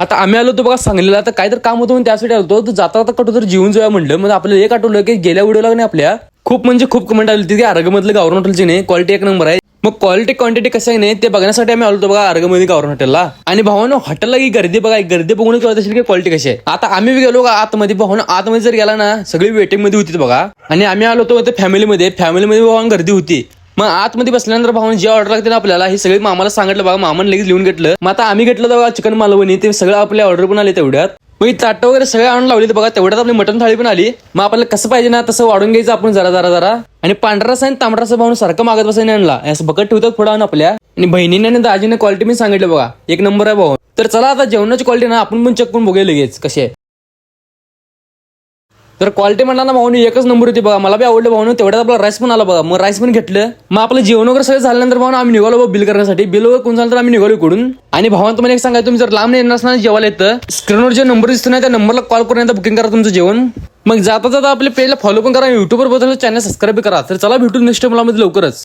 आता आम्ही आलो होतो बघा सांगलीला, तर काय तर काम होतं म्हणून त्यासाठी आलो होतो. तर जाता जाता कुठं तर जेवून जाऊया म्हणलं. मग आपल्याला एक आठवलं की गेल्या व्हिडिओला नाही आपल्या खूप म्हणजे खूप कमेंट आली होती की अर्गमधलं गावरान हॉटेलची नाही क्वालिटी एक नंबर आहे. मग क्वालिटी क्वांटिटी कसं आहे नाही ते बघण्यासाठी आम्ही आलो होतो बघा अर्गमध्ये गावरान हॉटेलला. आणि भावानो हॉटेलला की गर्दी बघा, गर्दी बघून कळत असेल की क्वालिटी कशी आहे. आता आम्ही गेलो का आतमध्ये, भावानो आतमध्ये जर गेला ना सगळी वेटिंग मध्ये होती बघा. आणि आम्ही आलो होतो फॅमिलीमध्ये भावान गर्दी होती. मग आतमध्ये बसल्यानंतर भावाने जे ऑर्डर लागते ना आपल्याला हे सगळे मामाला सांगितलं बघा, मामाने लगेच लिहून घेतलं. मग आता आम्ही घेतलं बघा चिकन मालवणी, ते सगळं आपल्या ऑर्डर पण आले तेवढ्यात. मग ताट वगैरे सगळे आणून लावली बघा, तेवढ्यात आपली मटन थाळी पण आली. मग आपल्याला कसं पाहिजे ना तसं वाढून घ्यायचं आपण जरा जरा जरा. आणि पांढरा रस्सा आणि तांबडा रस्सा भाऊन सारखं मागत बसायला आणला, असं बघत ठेवतात पुढे आणून आपल्या. आणि बहिणीने आणि दाजीने क्वालिटी मी सांगितलं बघा एक नंबर आहे भाऊ. तर चला आता जेवणाची क्वालिटी ना आपण पण चेक करून बघूया लगेच कशी आहे. तर क्वालिटी म्हणला ना भाऊनी एकच नंबर होती बघा, मला बी आवडलं भाऊन. तेवढ्यात आपला राईस पण आला बघा, मग राईस पण घेतलं. मग आपलं जेवण वगैरे सगळं झाल्यानंतर भाऊ आम्ही निघालो बिल करण्यासाठी. बिल वगैरे कोण झालं तर आम्ही निघालो इकडून. आणि भावानं तुम्हाला एक सांगा, तुम्ही जर लांब येणार असणार जेवायला येतं, स्क्रीनवर जे नंबर दिसतो ना त्या नंबरला कॉल करून बुकिंग करा तुमचं जेवण. मग जाता जाता आपल्या पेजला फॉलो पण करा, युट्यूबवर बद्दल चॅनल सबस्क्राईब करा. तर चला भेटू नेक्स्ट टाइम लवकरच.